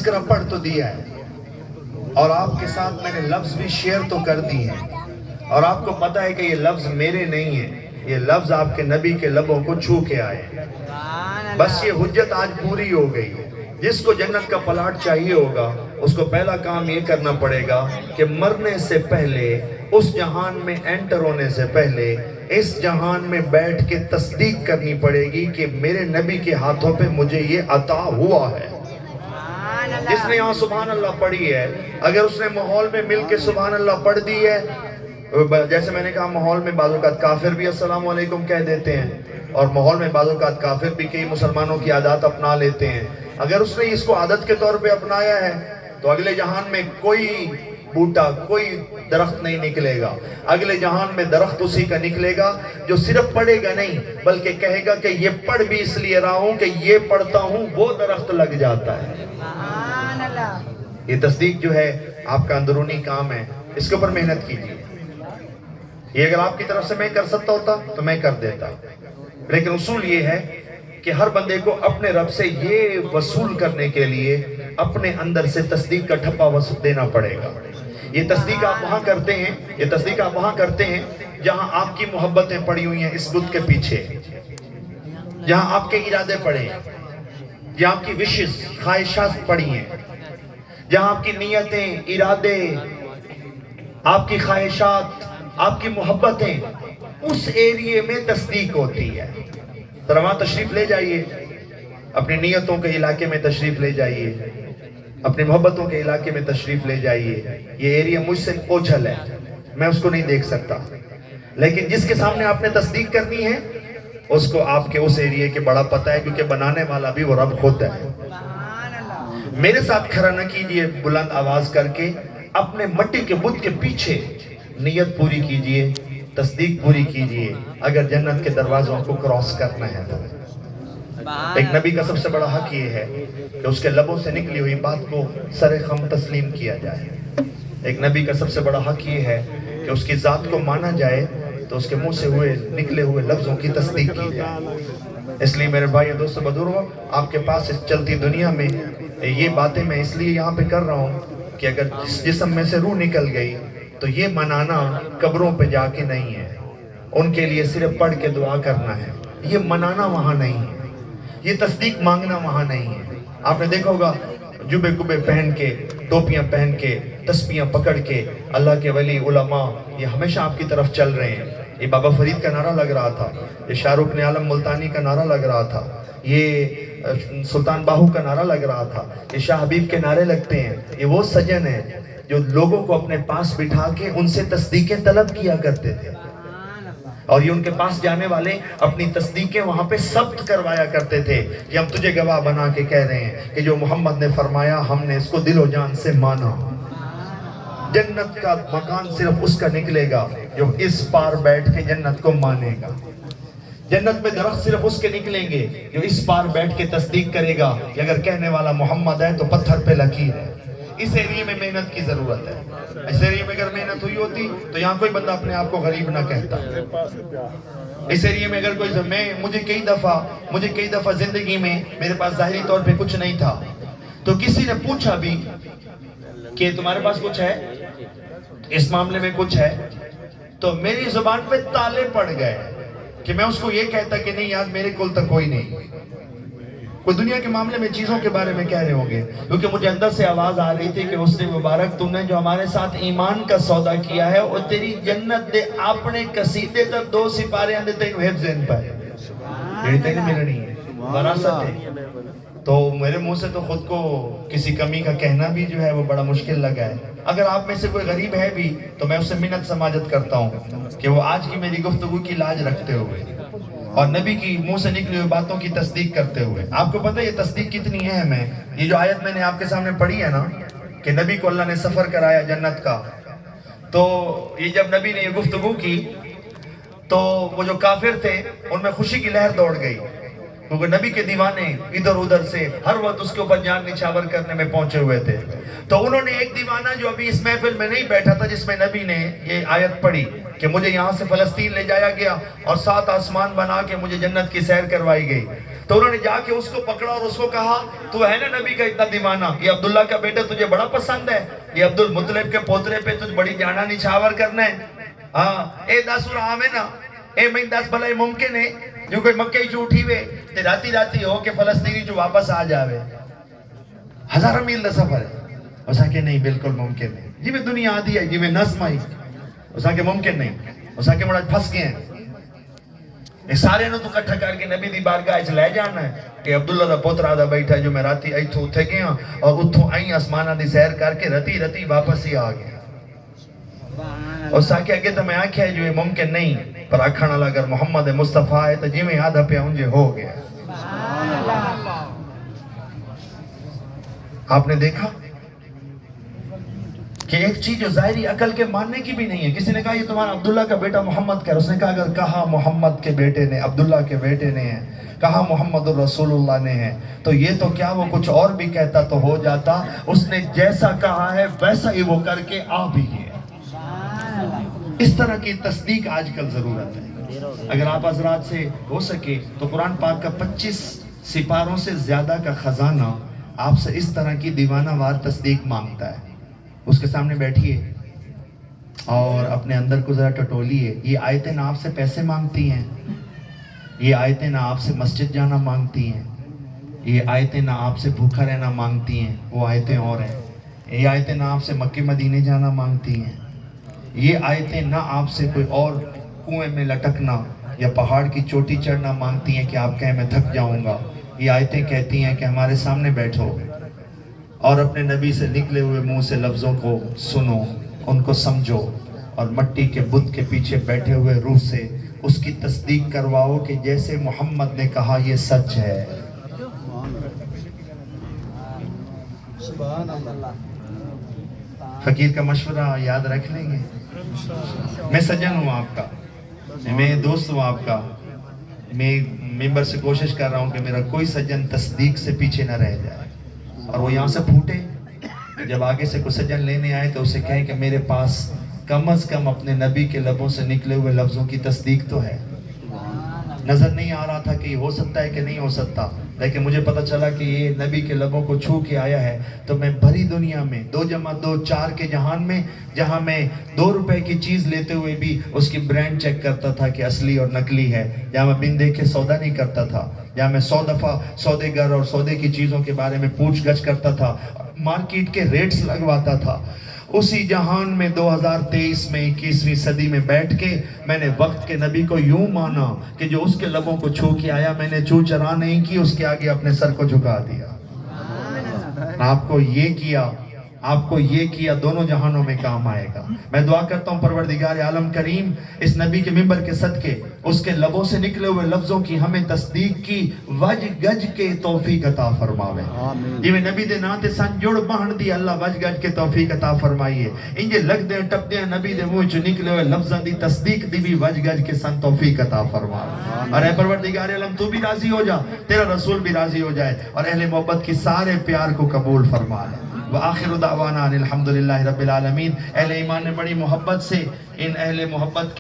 تذکرہ پڑھ تو دیا ہے اور آپ کے ساتھ میں نے لفظ بھی شیئر تو کر دی ہیں، اور آپ کو پتا ہے کہ یہ لفظ میرے نہیں ہیں، یہ لفظ آپ کے نبی کے لبوں کو چھو کے آئے ہیں۔ بس یہ حجت آج پوری ہو گئی۔ جس کو جنت کا پلاٹ چاہیے ہوگا اس کو پہلا کام یہ کرنا پڑے گا کہ مرنے سے پہلے، اس جہان میں انٹر ہونے سے پہلے، اس جہان میں بیٹھ کے تصدیق کرنی پڑے گی کہ میرے نبی کے ہاتھوں پہ مجھے یہ عطا ہوا ہے۔ جس نے یہاں سبحان اللہ پڑھی ہے، اگر اس نے ماحول میں مل کے سبحان اللہ پڑھ دی ہے، جیسے میں نے کہا ماحول میں بعض اوقات کافر بھی السلام علیکم کہہ دیتے ہیں، اور ماحول میں بعض اوقات کافر بھی کئی مسلمانوں کی عادات اپنا لیتے ہیں، اگر اس نے اس کو عادت کے طور پہ اپنایا ہے تو اگلے جہان میں کوئی بوٹا، کوئی درخت نہیں نکلے گا۔ اگلے جہان میں درخت اسی کا نکلے گا جو صرف پڑھے گا نہیں بلکہ کہے گا کہ یہ پڑھ بھی اس لیے رہا ہوں کہ یہ پڑھتا ہوں وہ درخت لگ جاتا ہے۔ یہ تصدیق جو ہے آپ کا اندرونی کام ہے، اس کے اوپر محنت کیجیے۔ یہ اگر آپ کی طرف سے میں کر سکتا ہوتا تو میں کر دیتا، لیکن اصول یہ ہے کہ ہر بندے کو اپنے رب سے یہ وصول کرنے کے لیے اپنے اندر سے تصدیق کا ٹھپا دینا پڑے گا۔ یہ تصدیق آپ وہاں کرتے ہیں، یہ تصدیق آپ وہاں کرتے ہیں جہاں آپ کی محبتیں پڑی ہوئی ہیں اس بت کے پیچھے، جہاں آپ کے ارادے پڑے ہیں، جہاں آپ کی وشز، خواہشات پڑی ہیں، جہاں آپ کی نیتیں، ارادے، آپ کی خواہشات، آپ کی محبتیں، اس ایریے میں تصدیق ہوتی ہے۔ ذرا وہاں تشریف لے جائیے، اپنی نیتوں کے علاقے میں تشریف لے جائیے، اپنی محبتوں کے علاقے میں تشریف لے جائیے۔ یہ ایریا مجھ سے اوجھل ہے، میں اس کو نہیں دیکھ سکتا، لیکن جس کے سامنے آپ نے تصدیق کرنی ہے اس کو آپ کے اس ایریے کے بڑا پتہ ہے، کیونکہ بنانے والا بھی وہ رب خود ہے۔ میرے ساتھ کھڑا نہ کیجئے بلند آواز کر کے، اپنے مٹی کے بت کے پیچھے نیت پوری کیجئے، تصدیق پوری کیجئے، اگر جنت کے دروازوں کو کراس کرنا ہے تو۔ ایک نبی کا سب سے بڑا حق یہ ہے کہ اس کے لبوں سے نکلی ہوئی بات کو سر خم تسلیم کیا جائے۔ ایک نبی کا سب سے بڑا حق یہ ہے کہ اس کی ذات کو مانا جائے تو اس کے منہ سے نکلے ہوئے لفظوں کی تصدیق کی جائے۔ اس لیے میرے بھائی دوستو بزرگوں، آپ کے پاس اس چلتی دنیا میں یہ باتیں میں اس لیے یہاں پہ کر رہا ہوں کہ اگر جسم میں سے روح نکل گئی تو یہ منانا قبروں پہ جا کے نہیں ہے، ان کے لیے صرف پڑھ کے دعا کرنا ہے، یہ منانا وہاں نہیں ہے، یہ تصدیق مانگنا وہاں نہیں ہے۔ آپ نے دیکھا ہوگا جبے کبے پہن کے، ٹوپیاں پہن کے، تسبیحاں پکڑ کے اللہ کے ولی علماء یہ ہمیشہ آپ کی طرف چل رہے ہیں۔ یہ بابا فرید کا نعرہ لگ رہا تھا، یہ شاہ رخ عالم ملتانی کا نعرہ لگ رہا تھا، یہ سلطان باہو کا نعرہ لگ رہا تھا، یہ شاہ حبیب کے نعرے لگتے ہیں۔ یہ وہ سجن ہیں جو لوگوں کو اپنے پاس بٹھا کے ان سے تصدیقیں طلب کیا کرتے تھے، اور یہ ان کے پاس جانے والے اپنی تصدیقیں وہاں پہ ثبت کروایا کرتے تھے کہ ہم تجھے گواہ بنا کے کہہ رہے ہیں کہ جو محمد نے فرمایا ہم نے اس کو دل و جان سے مانا۔ جنت کا مکان صرف اس کا نکلے گا جو اس پار بیٹھ کے جنت کو مانے گا۔ جنت میں درخت صرف اس کے نکلیں گے جو اس پار بیٹھ کے تصدیق کرے گا کہ اگر کہنے والا محمد ہے تو پتھر پہ لکیر ہے۔ اس ایریے میں محنت کی ضرورت ہے۔ اس ایریے میں اگر محنت ہوئی ہوتی تو یہاں کوئی بندہ اپنے آپ کو غریب نہ کہتا۔ اس ایریے میں اگر کوئی مجھے کئی دفعہ زندگی میں میرے پاس ظاہری طور پہ کچھ نہیں تھا تو کسی نے پوچھا بھی کہ تمہارے پاس کچھ ہے، اس معاملے میں کچھ ہے، تو میری زبان پہ تالے پڑ گئے کہ میں اس کو یہ کہتا کہ نہیں یار میرے کول تک کوئی نہیں۔ کوئی دنیا کے معاملے میں چیزوں کے بارے میں کہہ رہے ہوں گے، کیونکہ مجھے اندر سے آواز آ رہی تھی کہ اس نے مبارک تم نے جو ہمارے ساتھ ایمان کا سودا کیا ہے وہ تیری جنت دے اپنے قصیدے تک 2 سپارے اندے تین حفظ ان پر میری تین ملنی ہے، وراثت ہے۔ تو میرے منہ سے تو خود کو کسی کمی کا کہنا بھی جو ہے وہ بڑا مشکل لگا ہے۔ اگر آپ میں سے کوئی غریب ہے بھی تو میں اس سے منت سماجت کرتا ہوں کہ وہ آج کی میری گفتگو کی لاج رکھتے ہوئے اور نبی کی منہ سے نکلی ہوئی باتوں کی تصدیق کرتے ہوئے۔ آپ کو پتہ ہے یہ تصدیق کتنی اہم ہے؟ یہ جو آیت میں نے آپ کے سامنے پڑھی ہے نا کہ نبی کو اللہ نے سفر کرایا جنت کا، تو یہ جب نبی نے یہ گفتگو کی تو وہ جو کافر تھے ان میں خوشی کی لہر دوڑ گئی، کیونکہ نبی کے دیوانے ادھر ادھر سے ہر وقت اس کے اوپر جان نچھاور کرنے میں پہنچے ہوئے تھے. تو انہوں نے ایک دیوانہ جو ابھی اس محفل میں نہیں بیٹھا تھا، جس میں نبی نے یہ آیت پڑھی کہ مجھے یہاں سے فلسطین لے جایا گیا اور 7 آسمان بنا کے مجھے جنت کی سیر کروائی گئی، تو انہوں نے جا کے اس کو پکڑا اور اس کو کہا تو ہے نا نبی کا اتنا دیوانہ، یہ عبداللہ کا بیٹا تجھے بڑا پسند ہے، یہ عبد المطلب کے پوترے پہ تجھ بڑی جانا نچھاور کرنا ہے. ہاں اے دس اور آمیں نا اے میں دس بھلا ممکن ہے جو کوئی مکہ جو اٹھی ہوئے تے راتی راتی ہو کہ فلسطینی جو واپس آ جاوے، 1000 میل دا سفر ہے. اس کہ نہیں بالکل ممکن نہیں، جی میں دنیا آدھی ہے جی میں نظم آئی، اس کہ ممکن نہیں، اس کہ مڑا پھنس گئے ہیں. یہ سارے نو تو کٹھا کر کے نبی دی بارگاہ اچھ لے جانا ہے کہ عبداللہ دا پوترہ دا بیٹھا جو میں راتی آئی تو اٹھے گیا اور اتھوں آئیں آسمانہ دی سیر کر کے رتی رتی واپس ہی آ گیا. اور ساکے اگے تو میں آنکھیں ہے جو یہ ممکن نہیں، پر آکھانا لگا اگر محمد مصطفیٰ ہے تو جی میں آدھا پہ انجے ہو گیا. آپ نے دیکھا کہ ایک چیز جو ظاہری عقل کے ماننے کی بھی نہیں ہے. کسی نے کہا یہ تمہارا عبداللہ کا بیٹا محمد کہہ رہا، اس نے کہا اگر کہا محمد کے بیٹے نے، عبداللہ کے بیٹے نے ہے، کہا محمد الرسول اللہ نے ہے، تو یہ تو کیا وہ کچھ اور بھی کہتا تو ہو جاتا. اس نے جیسا کہا ہے ویسا ہی وہ کر کے آ بھی گیا. اس طرح کی تصدیق آج کل ضرورت ہے. اگر آپ حضرات سے ہو سکے تو قرآن پاک کا 25 سپاروں سے زیادہ کا خزانہ آپ سے اس طرح کی دیوانہ وار تصدیق مانگتا ہے. اس کے سامنے بیٹھیے اور اپنے اندر کو ذرا ٹٹولیے. یہ آیتیں نہ آپ سے پیسے مانگتی ہیں، یہ آیتیں نہ آپ سے مسجد جانا مانگتی ہیں، یہ آیتیں نہ آپ سے بھوکا رہنا مانگتی ہیں، وہ آیتیں اور ہیں. یہ آیتیں نہ آپ سے مکہ مدینے جانا مانگتی ہیں، یہ آیتیں نہ آپ سے کوئی اور کنویں میں لٹکنا یا پہاڑ کی چوٹی چڑھنا مانگتی ہیں کہ آپ کہیں میں تھک جاؤں گا. یہ آیتیں کہتی ہیں کہ ہمارے سامنے بیٹھو اور اپنے نبی سے نکلے ہوئے منہ سے لفظوں کو سنو، ان کو سمجھو، اور مٹی کے بت کے پیچھے بیٹھے ہوئے روح سے اس کی تصدیق کرواؤ کہ جیسے محمد نے کہا یہ سچ ہے. فقیر کا مشورہ یاد رکھ لیں گے. میں سجن ہوں آپ کا، میں دوست ہوں آپ کا. میں ممبر سے کوشش کر رہا ہوں کہ میرا کوئی سجن تصدیق سے پیچھے نہ رہ جائے اور وہ یہاں سے پھوٹے. جب آگے سے کوئی سجن لینے آئے تو اسے کہیں کہ میرے پاس کم از کم اپنے نبی کے لبوں سے نکلے ہوئے لفظوں کی تصدیق تو ہے. نظر نہیں آ رہا تھا کہ یہ ہو سکتا ہے کہ نہیں ہو سکتا، لیکن مجھے پتہ چلا کہ یہ نبی کے لبوں کو چھو کے آیا ہے. تو میں بھری دنیا میں 2 × 2 4 کے جہان میں، جہاں میں 2 روپے کی چیز لیتے ہوئے بھی اس کی برانڈ چیک کرتا تھا کہ اصلی اور نقلی ہے، جہاں میں بن دیکھے سودا نہیں کرتا تھا، جہاں میں 100 دفعہ سودے گر اور سودے کی چیزوں کے بارے میں پوچھ گچھ کرتا تھا، مارکیٹ کے ریٹس لگواتا تھا، اسی جہان میں 2023 میں 21ویں صدی میں بیٹھ کے میں نے وقت کے نبی کو یوں مانا کہ جو اس کے لبوں کو چھو کے آیا، میں نے چو چرا نہیں کی، اس کے آگے اپنے سر کو جھکا دیا. آپ کو یہ کیا دونوں جہانوں میں کام آئے گا. میں دعا کرتا ہوں پروردگار عالم کریم اس نبی کے ممبر کے صدقے اس کے لبوں سے نکلے ہوئے لفظوں کی ہمیں تصدیق کی وج گج کے توفیق عطا فرماوے. جی میں نبی دے ناتے سن جڑ بہن دی اللہ وج گج کے توفیق عطا فرمائیے. انجے لگ دے ٹپ دے نبی دے منہ چ نکلے ہوئے لفظاں دی تصدیق دی بھی وج گج کے سن توفیق عطا فرمائے. اور اے پروردگار عالم تو بھی راضی ہو جا، تیرا رسول بھی راضی ہو جائے اور اہل محبت کی سارے پیار کو قبول فرما لے. وآخر دعوانا الحمدللہ رب العالمین. اہل ایمان نے بڑی محبت سے ان اہل محبت